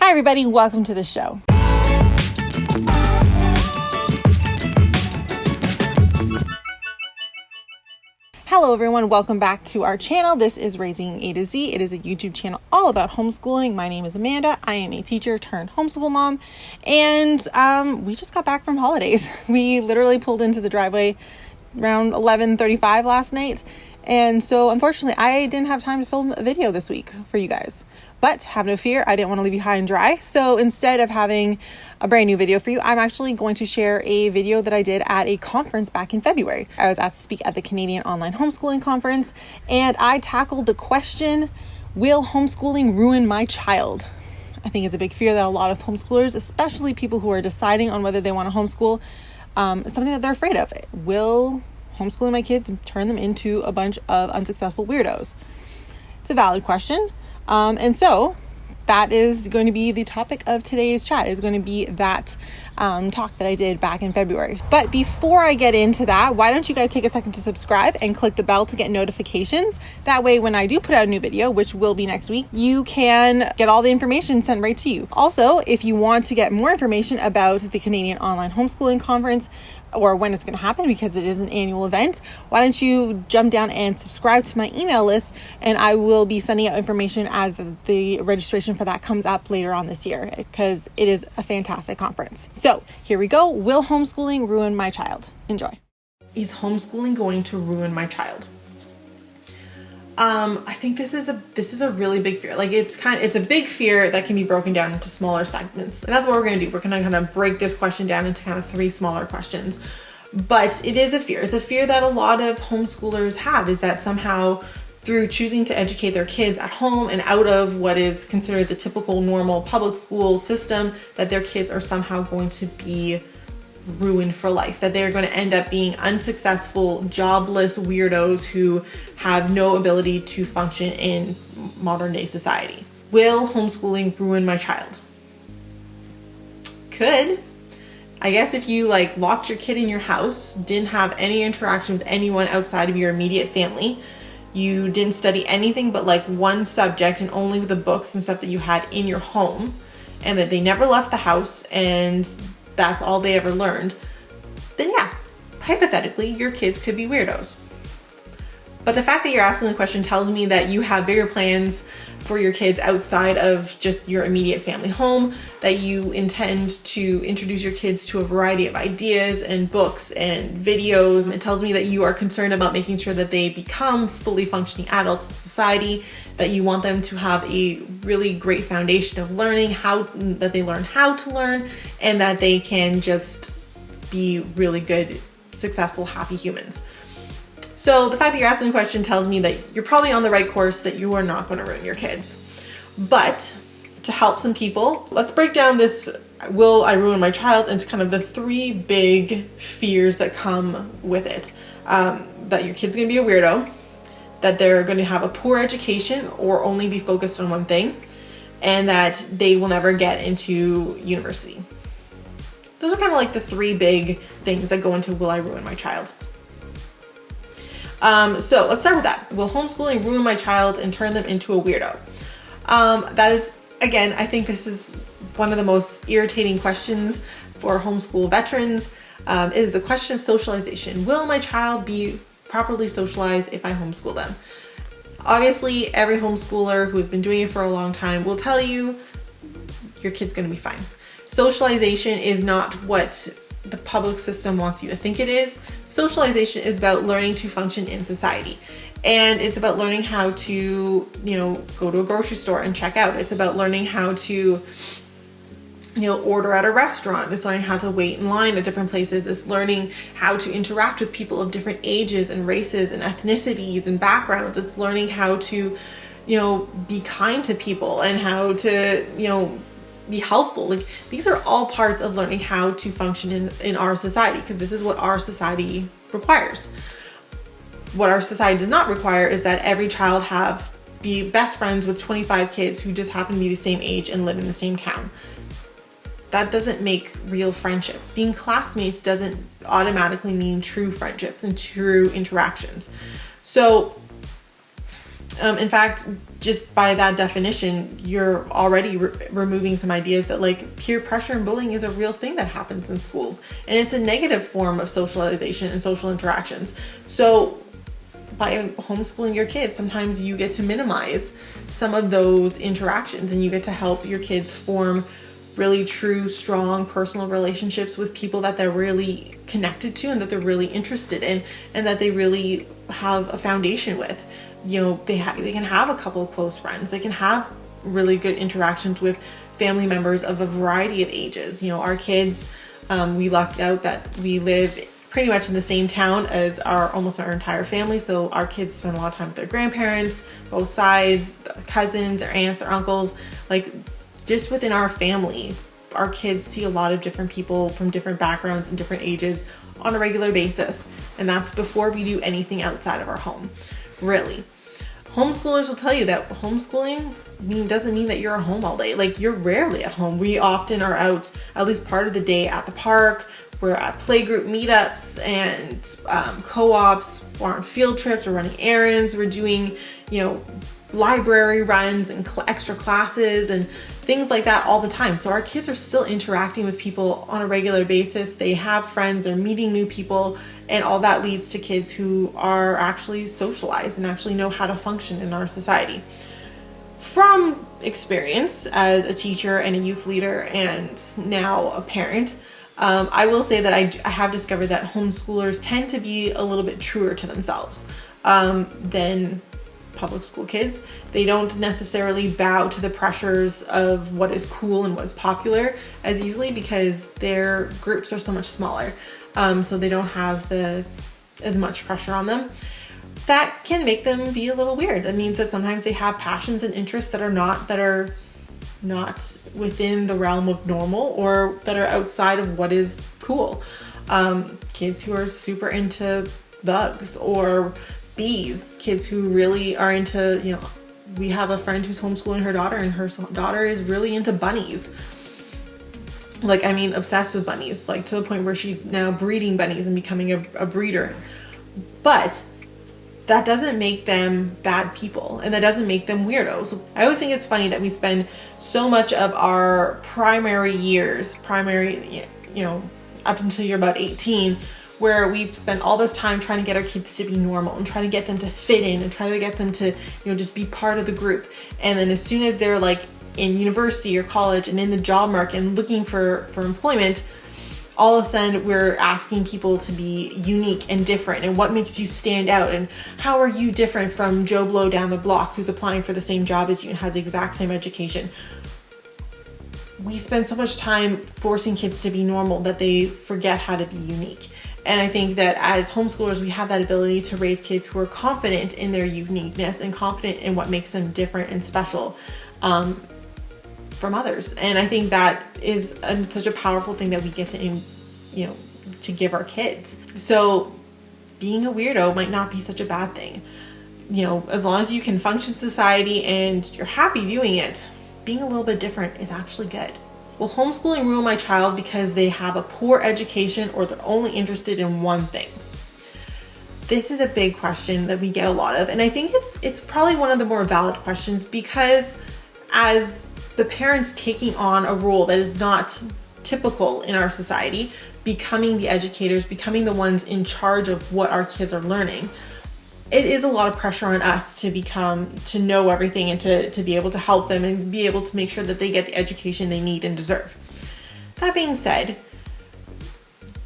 Hi everybody, welcome to the show. Hello everyone, welcome back to our channel. This is Raising A to Z. It is a YouTube channel all about homeschooling. My name is Amanda. I am a teacher turned homeschool mom, and we just got back from holidays. We literally pulled into the driveway around 11:35 last night, and so unfortunately I didn't have time to film a video this week for you guys. But have no fear, I didn't want to leave you high and dry. So instead of having a brand new video for you, I'm actually going to share a video that I did at a conference back in February. I was asked to speak at the Canadian Online Homeschool Conference, and I tackled the question, will homeschooling ruin my child? I think it's a big fear that a lot of homeschoolers, especially people who are deciding on whether they want to homeschool, is something that they're afraid of. Will homeschooling my kids turn them into a bunch of unsuccessful weirdos? It's a valid question. And so that is going to be the topic of today's chat, is going to be that talk that I did back in February. But before I get into that, why don't you guys take a second to subscribe and click the bell to get notifications? That way, when I do put out a new video, which will be next week, you can get all the information sent right to you. Also, if you want to get more information about the Canadian Online Homeschooling Conference, or when it's going to happen, because it is an annual event, why don't you jump down and subscribe to my email list, and I will be sending out information as the registration for that comes up later on this year, because it is a fantastic conference. So here we go. Will homeschooling ruin my child? Enjoy. Is homeschooling going to ruin my child? I think this is a really big fear. Like it's a big fear that can be broken down into smaller segments. And that's what we're going to do. We're going to kind of break this question down into kind of 3 smaller questions. But it is a fear. It's a fear that a lot of homeschoolers have, is that somehow through choosing to educate their kids at home and out of what is considered the typical normal public school system, that their kids are somehow going to be ruined for life, that they're going to end up being unsuccessful, jobless weirdos who have no ability to function in modern day society. Will homeschooling ruin my child? Could. I guess if you locked your kid in your house, didn't have any interaction with anyone outside of your immediate family, you didn't study anything but one subject and only the books and stuff that you had in your home, and that they never left the house and that's all they ever learned, then yeah, hypothetically, your kids could be weirdos. But the fact that you're asking the question tells me that you have bigger plans for your kids outside of just your immediate family home, that you intend to introduce your kids to a variety of ideas and books and videos. It tells me that you are concerned about making sure that they become fully functioning adults in society, that you want them to have a really great foundation of learning, that they learn how to learn, and that they can just be really good, successful, happy humans. So the fact that you're asking the question tells me that you're probably on the right course, that you are not going to ruin your kids. But to help some people, let's break down this will I ruin my child into kind of the 3 big fears that come with it. That your kid's going to be a weirdo, that they're going to have a poor education or only be focused on one thing, and that they will never get into university. Those are kind of the 3 big things that go into will I ruin my child. So let's start with that. Will homeschooling ruin my child and turn them into a weirdo? That is, again, I think this is one of the most irritating questions for homeschool veterans. It is the question of socialization. Will my child be properly socialized if I homeschool them? Obviously, every homeschooler who has been doing it for a long time will tell you your kid's going to be fine. Socialization is not what the public system wants you to think it is. Socialization is about learning to function in society. And it's about learning how to, go to a grocery store and check out. It's about learning how to, order at a restaurant. It's learning how to wait in line at different places. It's learning how to interact with people of different ages and races and ethnicities and backgrounds. It's learning how to, be kind to people and how to, be helpful. These are all parts of learning how to function in our society, because this is what our society requires. What our society does not require is that every child be best friends with 25 kids who just happen to be the same age and live in the same town. That doesn't make real friendships. Being classmates doesn't automatically mean true friendships and true interactions. So In fact, just by that definition, you're already removing some ideas that like peer pressure and bullying is a real thing that happens in schools. And it's a negative form of socialization and social interactions. So by homeschooling your kids, sometimes you get to minimize some of those interactions, and you get to help your kids form really true, strong personal relationships with people that they're really connected to and that they're really interested in and that they really have a foundation with. You know, they can have a couple of close friends. They can have really good interactions with family members of a variety of ages. You know, our kids, we lucked out that we live pretty much in the same town as almost our entire family. So our kids spend a lot of time with their grandparents, both sides, cousins, their aunts, their uncles. Like, just within our family, our kids see a lot of different people from different backgrounds and different ages on a regular basis. And that's before we do anything outside of our home, really. Homeschoolers will tell you that homeschooling doesn't mean that you're at home all day. Like, you're rarely at home. We often are out at least part of the day at the park. We're at playgroup meetups and co-ops. We're on field trips. We're running errands. We're doing, library runs and extra classes and things like that all the time. So our kids are still interacting with people on a regular basis. They have friends, they're meeting new people, and all that leads to kids who are actually socialized and actually know how to function in our society. From experience as a teacher and a youth leader and now a parent, I will say that I have discovered that homeschoolers tend to be a little bit truer to themselves than public school kids. They don't necessarily bow to the pressures of what is cool and what's popular as easily because their groups are so much smaller. So they don't have as much pressure on them. That can make them be a little weird. That means that sometimes they have passions and interests that are not within the realm of normal or that are outside of what is cool. Kids who are super into bugs or bees, kids who really are into, we have a friend who's homeschooling her daughter, and her daughter is really into bunnies. Obsessed with bunnies, to the point where she's now breeding bunnies and becoming a breeder. But that doesn't make them bad people, and that doesn't make them weirdos. I always think it's funny that we spend so much of our primary years, up until you're about 18, where we've spent all this time trying to get our kids to be normal and trying to get them to fit in and trying to get them to, just be part of the group. And then as soon as they're in university or college and in the job market and looking for employment, all of a sudden we're asking people to be unique and different, and what makes you stand out, and how are you different from Joe Blow down the block who's applying for the same job as you and has the exact same education. We spend so much time forcing kids to be normal that they forget how to be unique. And I think that as homeschoolers, we have that ability to raise kids who are confident in their uniqueness and confident in what makes them different and special from others. And I think that is such a powerful thing that we get to give our kids. So being a weirdo might not be such a bad thing. As long as you can function in society and you're happy doing it, being a little bit different is actually good. Will homeschooling ruin my child because they have a poor education or they're only interested in one thing? This is a big question that we get a lot of, and I think it's probably one of the more valid questions, because as the parents taking on a role that is not typical in our society, becoming the educators, becoming the ones in charge of what our kids are learning, it is a lot of pressure on us to know everything and to be able to help them and be able to make sure that they get the education they need and deserve. That being said,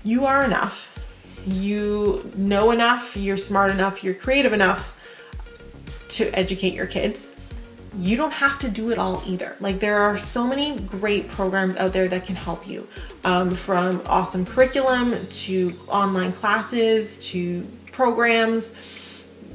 you are enough. You know enough, you're smart enough, you're creative enough to educate your kids. You don't have to do it all either. There are so many great programs out there that can help you, from awesome curriculum to online classes to programs.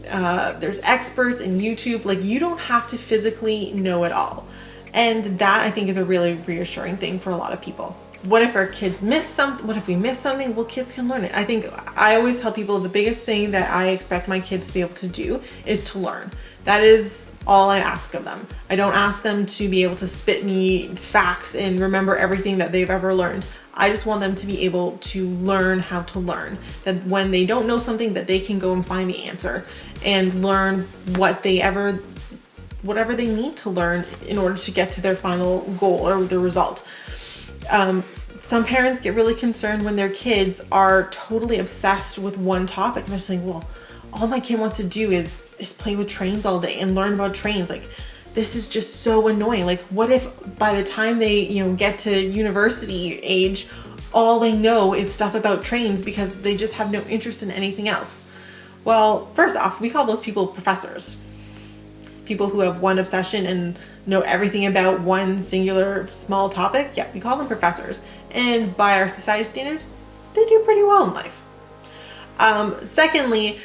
There's experts in YouTube. You don't have to physically know it all. And that, I think, is a really reassuring thing for a lot of people. What if our kids miss something? What if we miss something? Well, kids can learn it. I think I always tell people the biggest thing that I expect my kids to be able to do is to learn. That is all I ask of them. I don't ask them to be able to spit me facts and remember everything that they've ever learned. I just want them to be able to learn how to learn. That when they don't know something, that they can go and find the answer and learn whatever they need to learn in order to get to their final goal or the result. Some parents get really concerned when their kids are totally obsessed with one topic. And they're saying, well, all my kid wants to do is play with trains all day and learn about trains. Like, this is just so annoying. Like, what if by the time they, get to university age, all they know is stuff about trains because they just have no interest in anything else? Well, first off, we call those people professors. People who have one obsession and know everything about one singular small topic. Yeah, we call them professors. And by our society standards, they do pretty well in life. Secondly,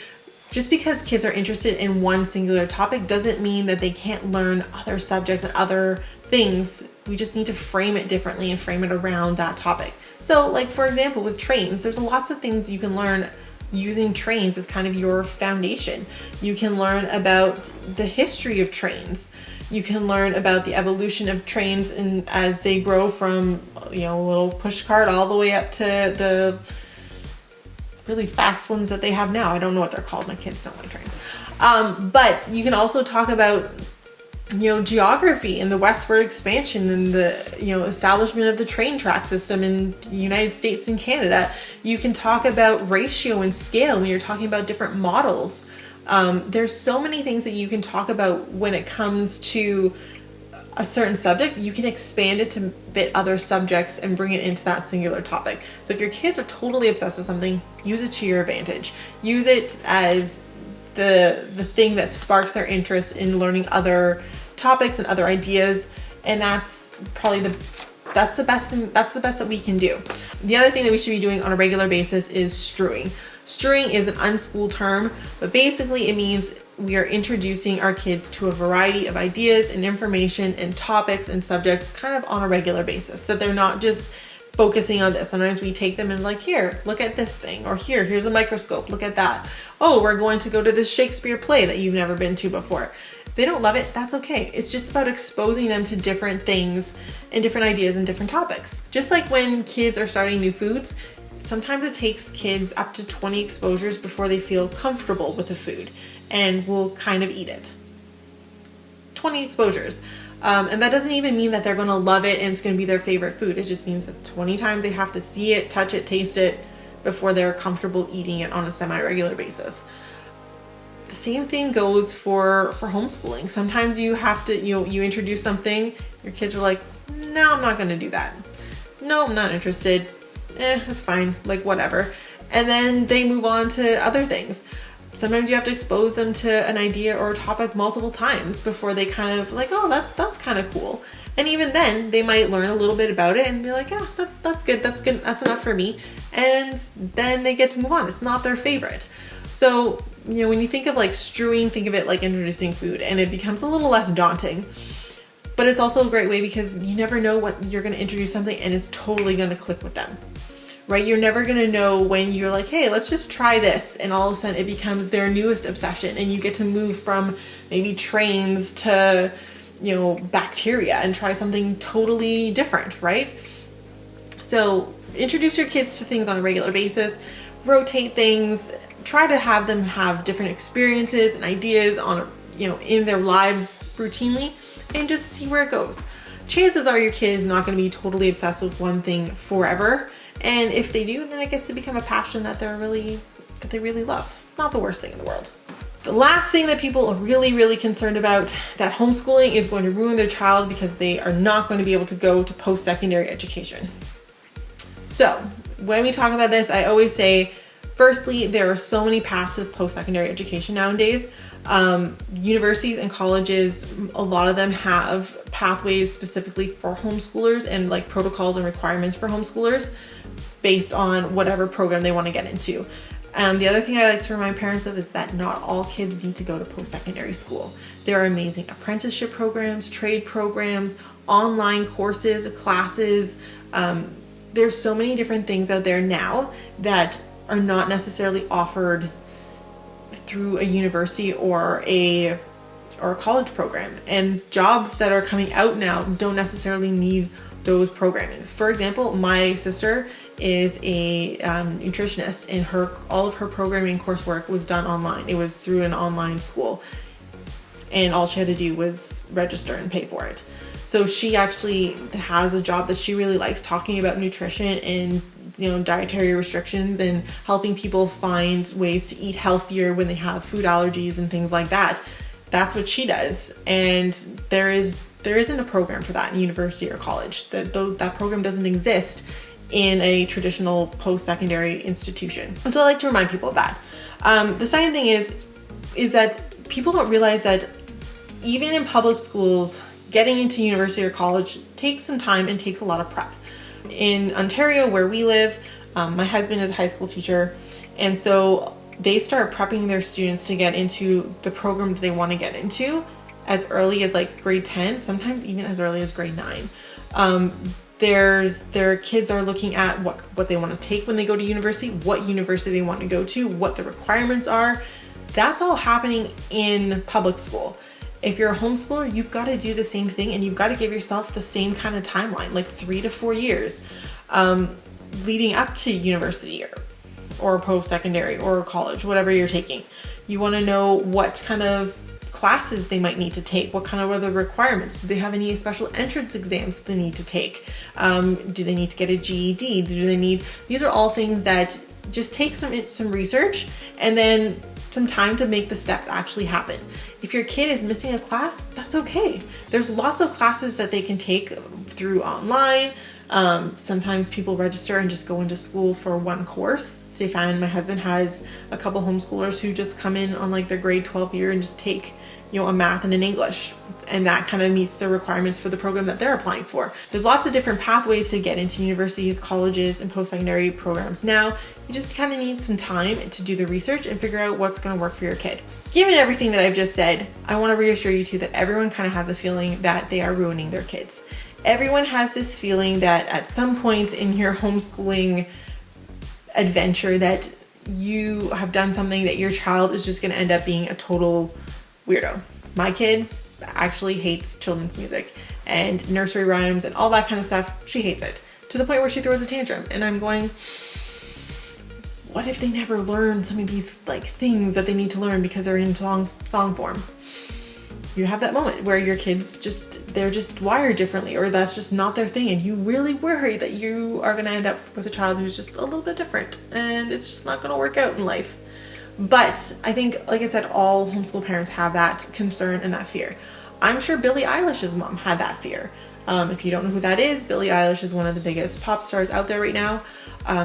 just because kids are interested in one singular topic doesn't mean that they can't learn other subjects and other things. We just need to frame it differently and frame it around that topic. So, like, for example, with trains, there's lots of things you can learn using trains as kind of your foundation. You can learn about the history of trains. You can learn about the evolution of trains and as they grow from, a little push cart all the way up to the really fast ones that they have now. I don't know what they're called. My kids don't like trains. But you can also talk about, geography and the westward expansion and the, establishment of the train track system in the United States and Canada. You can talk about ratio and scale when you're talking about different models. There's so many things that you can talk about when it comes to a certain subject. You can expand it to fit other subjects and bring it into that singular topic. So if your kids are totally obsessed with something, use it to your advantage. Use it as the thing that sparks their interest in learning other topics and other ideas. And that's probably the best thing. That's the best that we can do. The other thing that we should be doing on a regular basis is strewing. Strewing is an unschool term, but basically it means we are introducing our kids to a variety of ideas and information and topics and subjects kind of on a regular basis, that they're not just focusing on this. Sometimes we take them and like, here, look at this thing, or here's a microscope, look at that. Oh, we're going to go to this Shakespeare play that you've never been to before. If they don't love it, that's okay. It's just about exposing them to different things and different ideas and different topics. Just like when kids are starting new foods, sometimes it takes kids up to 20 exposures before they feel comfortable with the food and will kind of eat it. 20 exposures. And that doesn't even mean that they're going to love it and it's going to be their favorite food. It just means that 20 times they have to see it, touch it, taste it before they're comfortable eating it on a semi-regular basis. The same thing goes for homeschooling. Sometimes you have to, you introduce something, your kids are like, no, I'm not going to do that. No, I'm not interested. It's fine, like whatever. And then they move on to other things. Sometimes you have to expose them to an idea or a topic multiple times before they kind of like, oh, that's kind of cool. And even then they might learn a little bit about it and be like, yeah, that's good. That's enough for me. And then they get to move on. It's not their favorite. So, when you think of like strewing, think of it like introducing food, and it becomes a little less daunting. But it's also a great way because you never know what you're going to introduce something and it's totally going to click with them. Right? You're never going to know when you're like, hey, let's just try this. And all of a sudden it becomes their newest obsession and you get to move from maybe trains to, bacteria and try something totally different, right? So introduce your kids to things on a regular basis, rotate things, try to have them have different experiences and ideas on, in their lives routinely, and just see where it goes. Chances are your kid is not going to be totally obsessed with one thing forever. And if they do, then it gets to become a passion that they really love. Not the worst thing in the world. The last thing that people are really, really concerned about, that homeschooling is going to ruin their child because they are not going to be able to go to post-secondary education. So when we talk about this, I always say, firstly, there are so many paths of post-secondary education nowadays. Universities and colleges, a lot of them have pathways specifically for homeschoolers and like protocols and requirements for homeschoolers based on whatever program they want to get into. The other thing I like to remind parents of is that not all kids need to go to post-secondary school. There are amazing apprenticeship programs, trade programs, online courses, classes. There's so many different things out there now that are not necessarily offered through a university or a college program. And jobs that are coming out now don't necessarily need those programmings. For example, my sister is a nutritionist, and all of her programming coursework was done online. It was through an online school, and all she had to do was register and pay for it. So she actually has a job that she really likes, talking about nutrition and dietary restrictions and helping people find ways to eat healthier when they have food allergies and things like that. That's what she does. And there isn't a program for that in university or college. That program doesn't exist in a traditional post-secondary institution. And so I like to remind people of that. The second thing is that people don't realize that even in public schools, getting into university or college takes some time and takes a lot of prep. In Ontario, where we live, my husband is a high school teacher, and so they start prepping their students to get into the program that they want to get into as early as like grade 10, sometimes even as early as grade 9. Their kids are looking at what they want to take when they go to university, what university they want to go to, what the requirements are. That's all happening in public school. If you're a homeschooler, you've got to do the same thing, and you've got to give yourself the same kind of timeline, like 3 to 4 years leading up to university or post-secondary or college, whatever you're taking. You want to know what kind of classes they might need to take, what kind of are the requirements. Do they have any special entrance exams that they need to take? Do they need to get a GED? These are all things that just take some research and then some time to make the steps actually happen. If your kid is missing a class, that's okay. There's lots of classes that they can take through online. Sometimes people register and just go into school for one course. Stefan, my husband, has a couple homeschoolers who just come in on like their grade 12 year and just take, a math and an English. And that kind of meets the requirements for the program that they're applying for. There's lots of different pathways to get into universities, colleges, and post-secondary programs now. You just kind of need some time to do the research and figure out what's going to work for your kid. Given everything that I've just said, I want to reassure you too that everyone kind of has a feeling that they are ruining their kids. Everyone has this feeling that at some point in your homeschooling adventure that you have done something that your child is just going to end up being a total weirdo. My kid actually hates children's music and nursery rhymes and all that kind of stuff. She hates it to the point where she throws a tantrum, and I'm going, what if they never learn some of these like things that they need to learn because they're in song form? You have that moment where your kids they're just wired differently, or that's just not their thing, and you really worry that you are going to end up with a child who's just a little bit different and it's just not going to work out in life. But I think, like I said, all homeschool parents have that concern and that fear. I'm sure Billie Eilish's mom had that fear. If you don't know who that is, Billie Eilish is one of the biggest pop stars out there right now.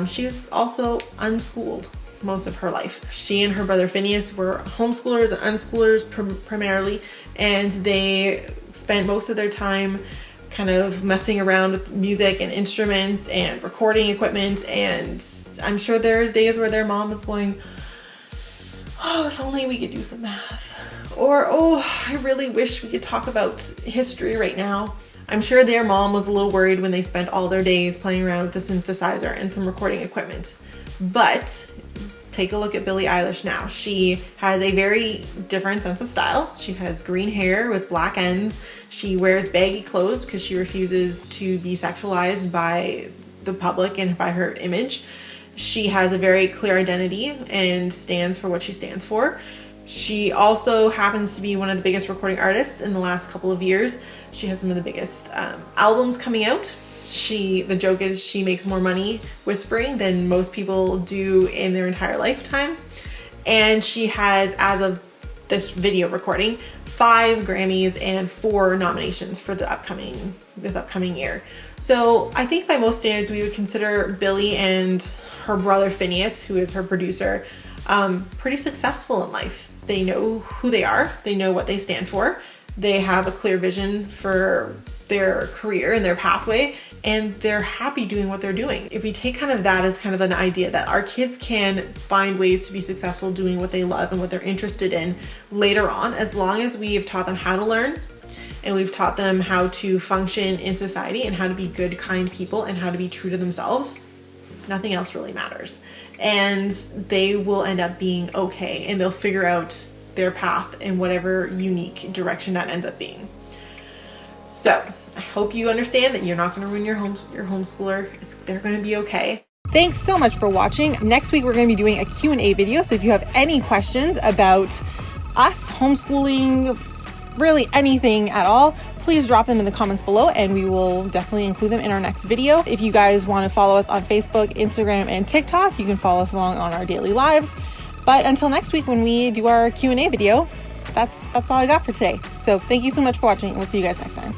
She was also unschooled most of her life. She and her brother Phineas were homeschoolers and unschoolers primarily, and they spent most of their time kind of messing around with music and instruments and recording equipment. And I'm sure there's days where their mom was going, oh, if only we could do some math. Or, oh, I really wish we could talk about history right now. I'm sure their mom was a little worried when they spent all their days playing around with the synthesizer and some recording equipment. But take a look at Billie Eilish now. She has a very different sense of style. She has green hair with black ends. She wears baggy clothes because she refuses to be sexualized by the public and by her image. She has a very clear identity and stands for what she stands for. She also happens to be one of the biggest recording artists in the last couple of years. She has some of the biggest albums coming out. The joke is she makes more money whispering than most people do in their entire lifetime. And she has, as of this video recording, 5 Grammys and 4 nominations for this upcoming year. So I think by most standards we would consider Billie and her brother Phineas, who is her producer, pretty successful in life. They know who they are. They know what they stand for. They have a clear vision for their career and their pathway, and they're happy doing what they're doing. If we take kind of that as kind of an idea that our kids can find ways to be successful doing what they love and what they're interested in later on, as long as we've taught them how to learn and we've taught them how to function in society and how to be good, kind people and how to be true to themselves, nothing else really matters. And they will end up being okay, and they'll figure out their path in whatever unique direction that ends up being. So I hope you understand that you're not going to ruin your homeschooler. They're going to be okay. Thanks so much for watching. Next week, we're going to be doing a Q&A video. So if you have any questions about us, homeschooling, really anything at all, please drop them in the comments below and we will definitely include them in our next video. If you guys want to follow us on Facebook, Instagram, and TikTok, you can follow us along on our daily lives. But until next week when we do our Q&A video, that's all I got for today. So thank you so much for watching and we'll see you guys next time.